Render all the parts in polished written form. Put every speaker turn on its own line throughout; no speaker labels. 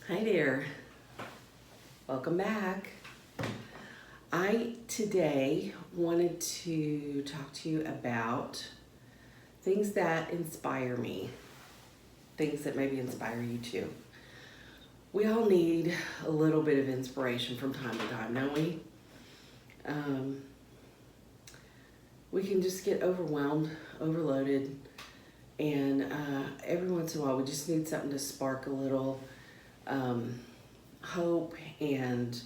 Hi there. Welcome back. I today wanted to talk to you about things that inspire me, things that maybe inspire you too. We all need a little bit of inspiration from time to time, don't we? Um, we can just get overwhelmed, overloaded, and every once in a while we just need something to spark a little hope and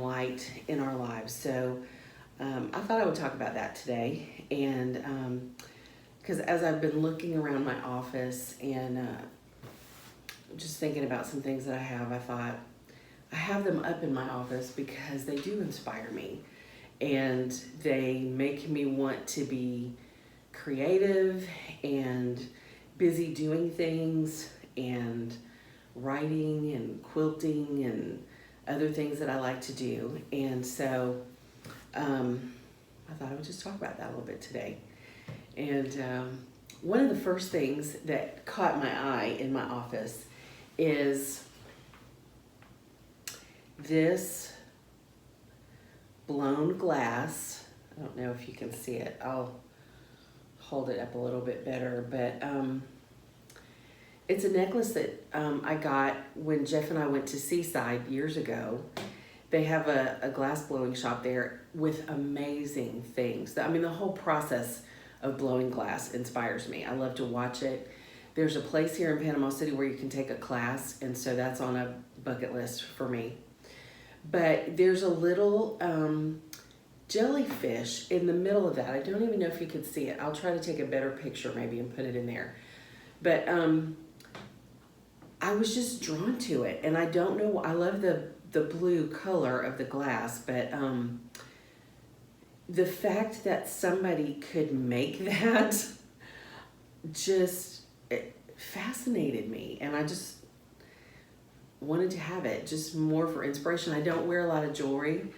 light in our lives. So I thought I would talk about that today, and because as I've been looking around my office and just thinking about some things that I thought I have them up in my office because they do inspire me, and they make me want to be creative and busy doing things and writing and quilting and other things that I like to do. And so I thought I would just talk about that a little bit today. And one of the first things that caught my eye in my office is this blown glass. I don't know if you can see it. I'll hold it up a little bit better, but it's a necklace that I got when Jeff and I went to Seaside years ago. They have a glass blowing shop there with amazing things. I mean, the whole process of blowing glass inspires me. I love to watch it. There's a place here in Panama City where you can take a class, and so that's on a bucket list for me. But there's a little jellyfish in the middle of that. I don't even know if you could see it. I'll try to take a better picture maybe and put it in there. But I was just drawn to it, and I don't know, I love the blue color of the glass, but the fact that somebody could make that just it fascinated me, and I just wanted to have it just more for inspiration. I don't wear a lot of jewelry.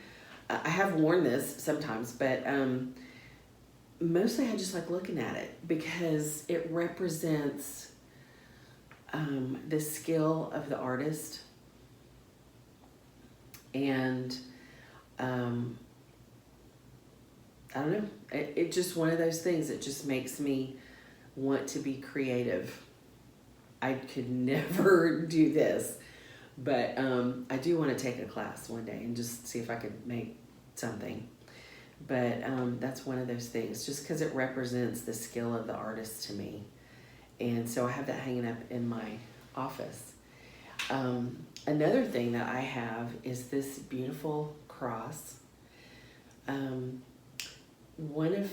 I have worn this sometimes, but mostly I just like looking at it because it represents the skill of the artist, and I don't know, it just one of those things that just makes me want to be creative. I could never do this, but I do want to take a class one day and just see if I could make something. But that's one of those things, just because it represents the skill of the artist to me. And so I have that hanging up in my office. Another thing that I have is this beautiful cross. One of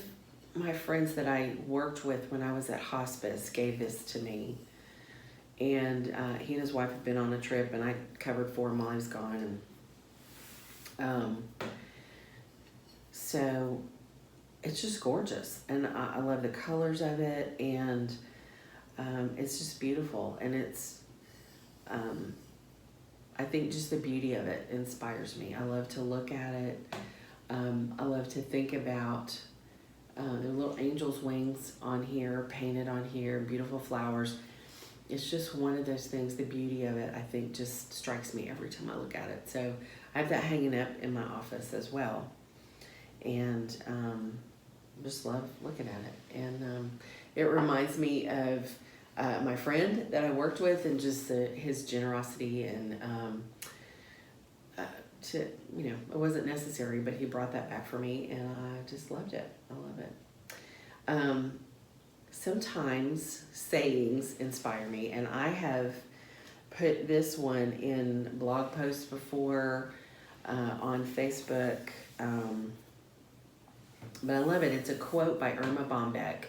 my friends that I worked with when I was at hospice gave this to me. And he and his wife had been on a trip, and I covered for him while he was gone. And so it's just gorgeous. And I love the colors of it, and it's just beautiful. And it's, I think just the beauty of it inspires me. I love to look at it. I love to think about the little angel's wings on here, painted on here, beautiful flowers. It's just one of those things, the beauty of it, I think, just strikes me every time I look at it. So I have that hanging up in my office as well. And just love looking at it. And it reminds me of my friend that I worked with, and just his generosity, and to, you know, it wasn't necessary, but he brought that back for me, and I just loved it. I love it. Sometimes sayings inspire me, and I have put this one in blog posts before, on Facebook, but I love it. It's a quote by Irma Bombeck,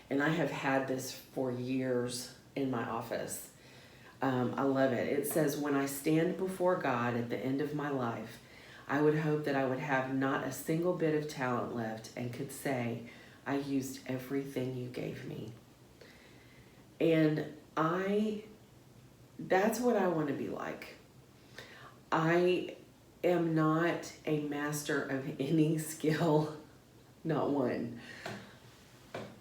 and I have had this for years in my office. I love it. It says, "When I stand before God at the end of my life, I would hope that I would have not a single bit of talent left and could say, I used everything you gave me." And that's what I want to be like. I am not a master of any skill, not one.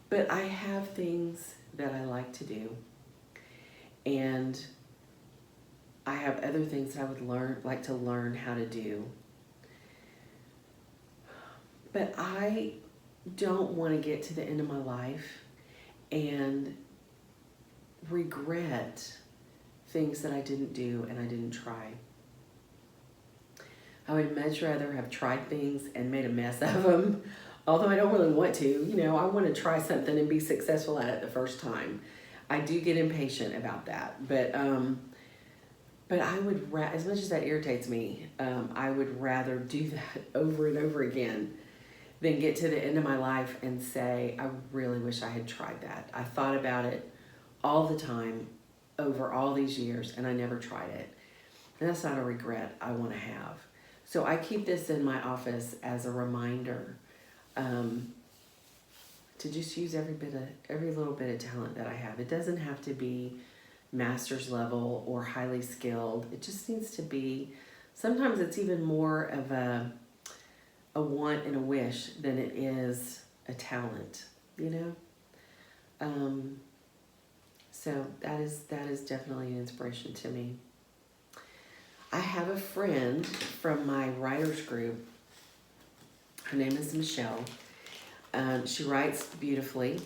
But I have things that I like to do. And I have other things that I would like to learn how to do. But I don't want to get to the end of my life and regret things that I didn't do and I didn't try. I would much rather have tried things and made a mess of them, although I don't really want to. You know, I want to try something and be successful at it the first time. I do get impatient about that, but I would, as much as that irritates me, I would rather do that over and over again than get to the end of my life and say, I really wish I had tried that. I thought about it all the time over all these years and I never tried it. And that's not a regret I want to have. So I keep this in my office as a reminder to just use every little bit of talent that I have. It doesn't have to be master's level or highly skilled. It just needs to be, sometimes it's even more of a want and a wish than it is a talent, you know? So that is definitely an inspiration to me. I have a friend from my writers group. Her name is Michelle. She writes beautifully,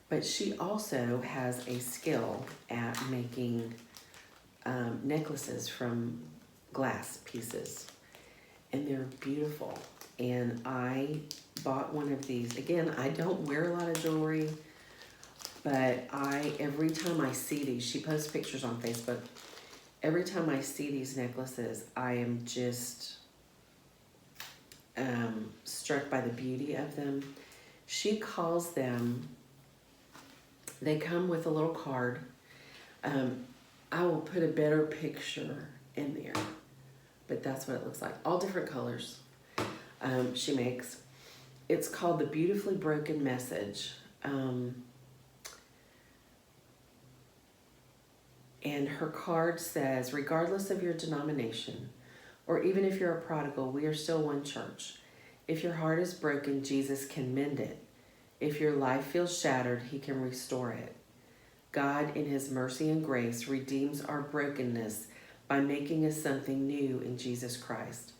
but she also has a skill at making necklaces from glass pieces, and they're beautiful. And I bought one of these. Again, I don't wear a lot of jewelry, but every time I see these, she posts pictures on Facebook. Every time I see these necklaces, I am just struck by the beauty of them. She calls them, they come with a little card. I will put a better picture in there, but that's what it looks like. All different colors she makes. It's called The Beautifully Broken Message. And her card says, regardless of your denomination, or even if you're a prodigal, we are still one church. If your heart is broken, Jesus can mend it. If your life feels shattered, he can restore it. God, in his mercy and grace, redeems our brokenness by making us something new in Jesus Christ.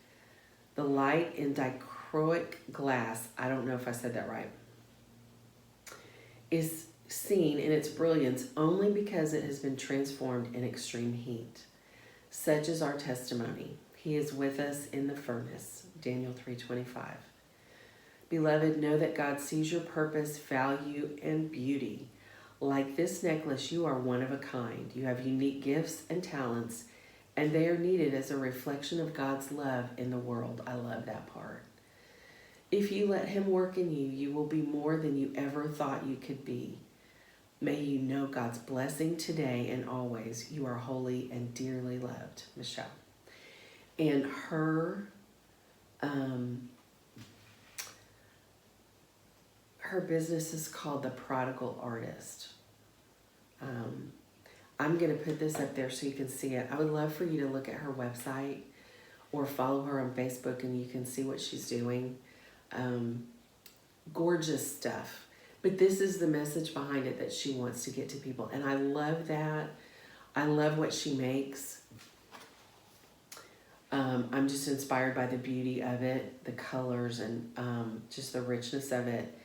The light in dichroic glass, I don't know if I said that right, is seen in its brilliance only because it has been transformed in extreme heat. Such is our testimony. He is with us in the furnace. Daniel 3:25. Beloved, know that God sees your purpose, value, and beauty. Like this necklace, you are one of a kind. You have unique gifts and talents, and they are needed as a reflection of God's love in the world. I love that part. If you let him work in you, you will be more than you ever thought you could be. May you know God's blessing today and always. You are holy and dearly loved, Michelle. And her business is called The Prodigal Artist. I'm going to put this up there so you can see it. I would love for you to look at her website or follow her on Facebook and you can see what she's doing. Gorgeous stuff. But this is the message behind it that she wants to get to people. And I love that. I love what she makes. I'm just inspired by the beauty of it, the colors, and just the richness of it.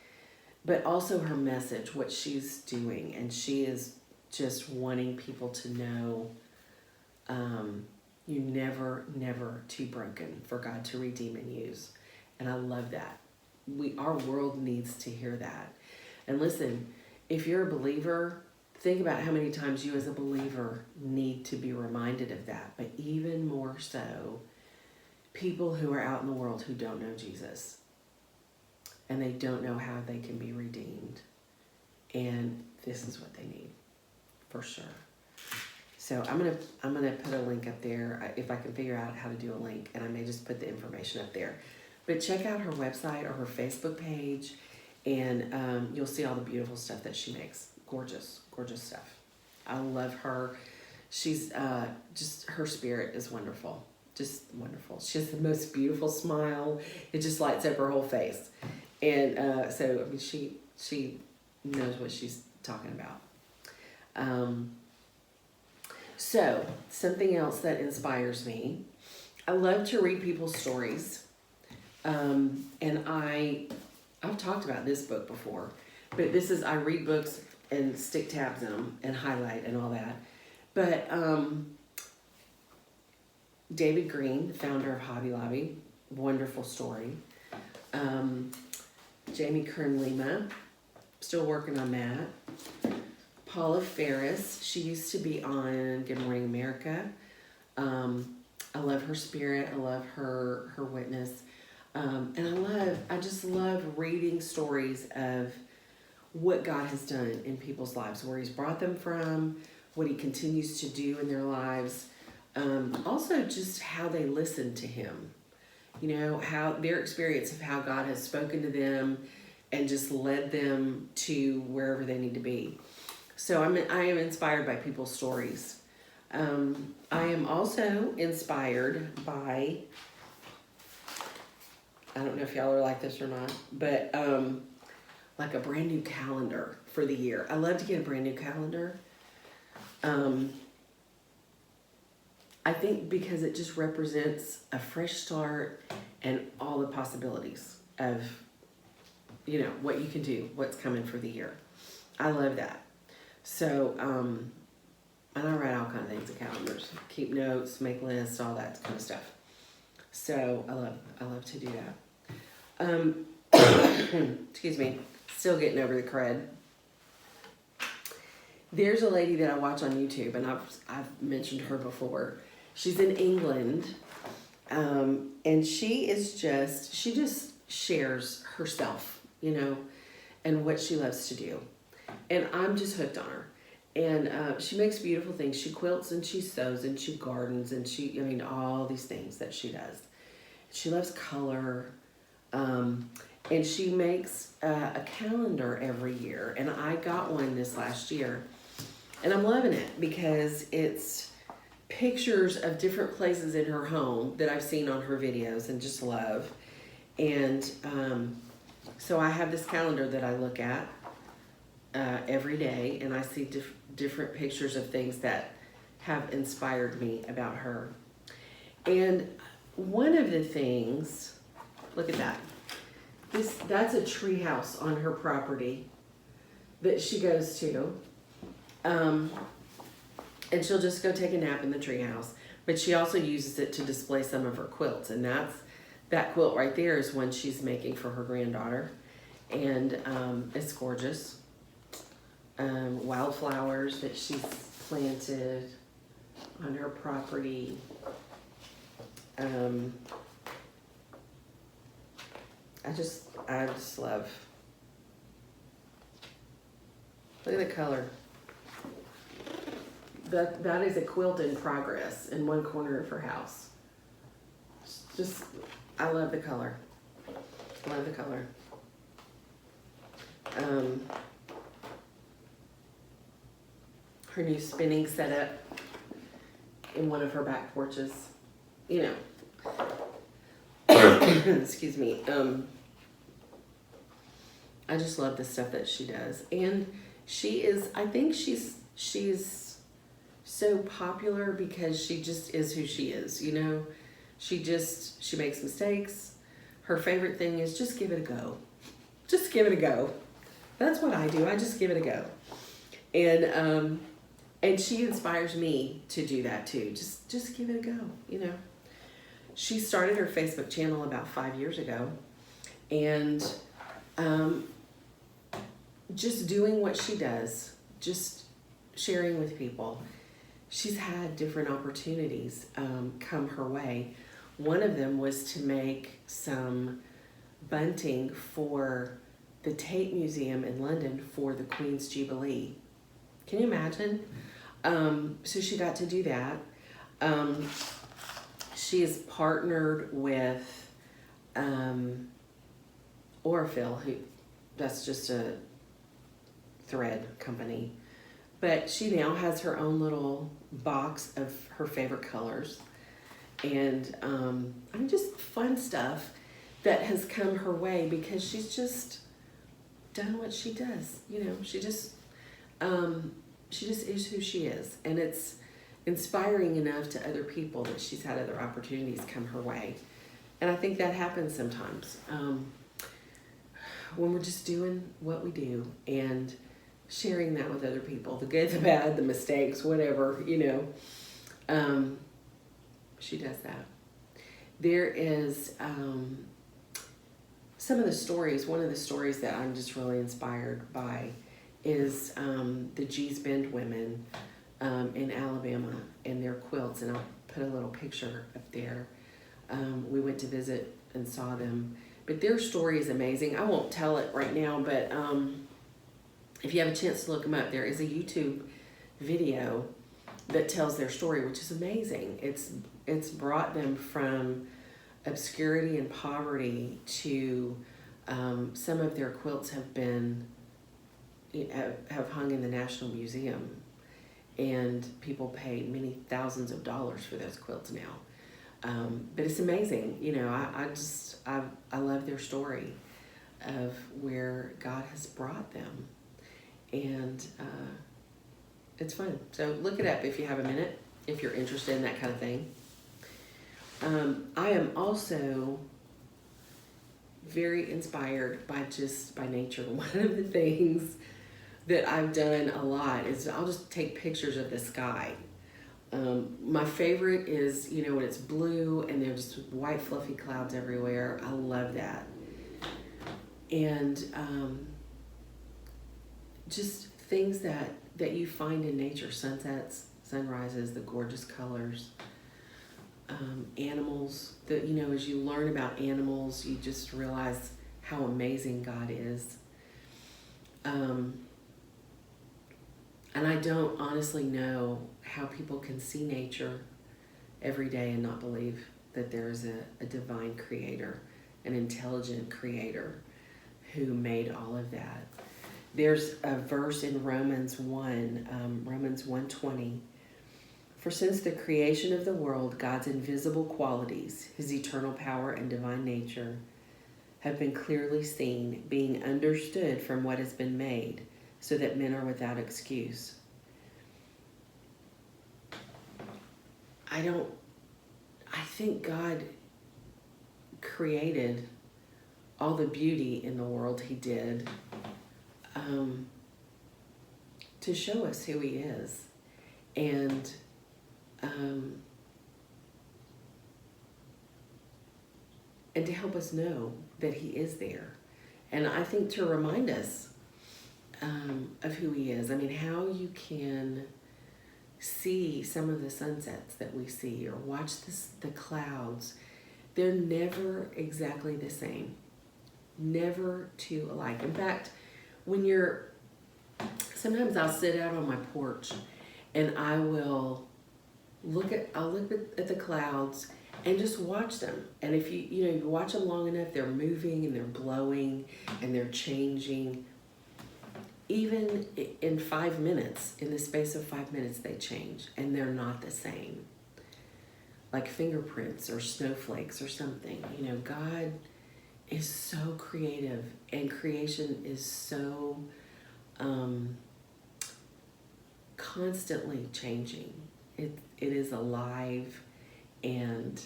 But also her message, what she's doing. And she is just wanting people to know you're never too broken for God to redeem and use. And I love that. Our world needs to hear that. And listen, if you're a believer, think about how many times you as a believer need to be reminded of that. But even more so, people who are out in the world who don't know Jesus. And they don't know how they can be redeemed. And this is what they need, for sure. So I'm gonna put a link up there if I can figure out how to do a link, and I may just put the information up there. But check out her website or her Facebook page, and you'll see all the beautiful stuff that she makes. Gorgeous, gorgeous stuff. I love her. She's just, her spirit is wonderful. Just wonderful. She has the most beautiful smile. It just lights up her whole face. And so, I mean, she knows what she's talking about. So, something else that inspires me, I love to read people's stories. And I've talked about this book before, but I read books and stick tabs in them and highlight and all that. But David Green, the founder of Hobby Lobby, wonderful story. Jamie Kern Lima, still working on that. Paula Ferris, she used to be on Good Morning America. I love her spirit. I love her witness. And I just love reading stories of what God has done in people's lives, where he's brought them from, what he continues to do in their lives. Also just how they listen to him, you know, how their experience of how God has spoken to them and just led them to wherever they need to be. So I am inspired by people's stories. I am also inspired by, I don't know if y'all are like this or not, but like a brand new calendar for the year. I love to get a brand new calendar. I think because it just represents a fresh start and all the possibilities of, you know, what you can do, what's coming for the year. I love that. So, and I write all kinds of things in calendars, keep notes, make lists, all that kind of stuff. So I love to do that. Excuse me, still getting over the crud. There's a lady that I watch on YouTube, and I've mentioned her before. She's in England, and she just shares herself, you know, and what she loves to do. And I'm just hooked on her. And she makes beautiful things. She quilts and she sews and she gardens and all these things that she does. She loves color. And she makes a calendar every year. And I got one this last year. And I'm loving it because it's pictures of different places in her home that I've seen on her videos and just love. And so I have this calendar that I look at every day, and I see different pictures of things that have inspired me about her. And one of the things, look at that. That's a tree house on her property that she goes to. And she'll just go take a nap in the tree house. But she also uses it to display some of her quilts. And that quilt right there is one she's making for her granddaughter. And it's gorgeous. Wildflowers that she's planted on her property. I just love. Look at the color. That is a quilt in progress in one corner of her house. I love the color. Love the color. Her new spinning setup in one of her back porches. You know. Excuse me. I just love the stuff that she does. And I think she's so popular because she just is who she is, you know? She makes mistakes. Her favorite thing is just give it a go. Just give it a go. That's what I do. I just give it a go. And she inspires me to do that too. Just give it a go, you know? She started her Facebook channel about 5 years ago, and just doing what she does, just sharing with people. She's had different opportunities come her way. One of them was to make some bunting for the Tate Museum in London for the Queen's Jubilee. Can you imagine? So she got to do that. She is partnered with Aurifil, that's just a thread company. But she now has her own little box of her favorite colors. And just fun stuff that has come her way because she's just done what she does. You know, she just is who she is. And inspiring enough to other people that she's had other opportunities come her way. And I think that happens sometimes when we're just doing what we do and sharing that with other people, the good, the bad, the mistakes, whatever, she does that. There is some of the stories, one of the stories that I'm just really inspired by is the Gee's Bend women in Alabama and their quilts, and I'll put a little picture up there. We went to visit and saw them, but their story is amazing. I won't tell it right now, but if you have a chance to look them up, there is a YouTube video that tells their story, which is amazing. It's brought them from obscurity and poverty to some of their quilts have hung in the National Museum, and people pay many thousands of dollars for those quilts now. But it's amazing, I love their story of where God has brought them, and it's fun. So look it up if you have a minute, if you're interested in that kind of thing. I am also very inspired by nature. One of the things that I've done a lot is I'll just take pictures of the sky. My favorite is, when it's blue and there's just white fluffy clouds everywhere. I love that. And just things that you find in nature, sunsets, sunrises, the gorgeous colors. Animals, that as you learn about animals, you just realize how amazing God is. And I don't honestly know how people can see nature every day and not believe that there is a divine creator, an intelligent creator who made all of that. There's a verse in Romans 1:20. For since the creation of the world, God's invisible qualities, his eternal power and divine nature, have been clearly seen, being understood from what has been made, so that men are without excuse. I think God created all the beauty in the world he did to show us who he is. And to help us know that he is there. And I think to remind us of who he is. I mean, how you can see some of the sunsets that we see or watch the clouds. They're never exactly the same. Never two alike. In fact, sometimes I'll sit out on my porch and I'll look at the clouds and just watch them. And if you watch them long enough, they're moving and they're blowing and they're changing. Even in 5 minutes, in the space of 5 minutes, they change and they're not the same. Like fingerprints or snowflakes or something. God is so creative, and creation is so constantly changing. It is alive and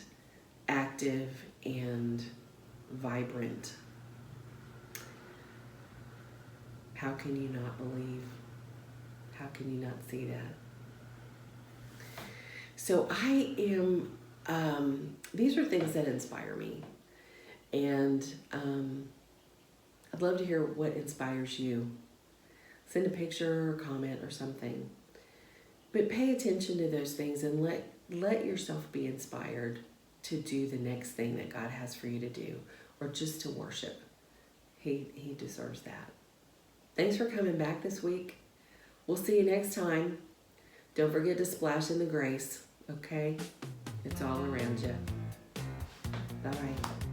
active and vibrant. How can you not believe? How can you not see that? So I am, these are things that inspire me. And I'd love to hear what inspires you. Send a picture or comment or something. But pay attention to those things and let yourself be inspired to do the next thing that God has for you to do, or just to worship. He deserves that. Thanks for coming back this week. We'll see you next time. Don't forget to splash in the grace, okay? It's all around you. Bye-bye.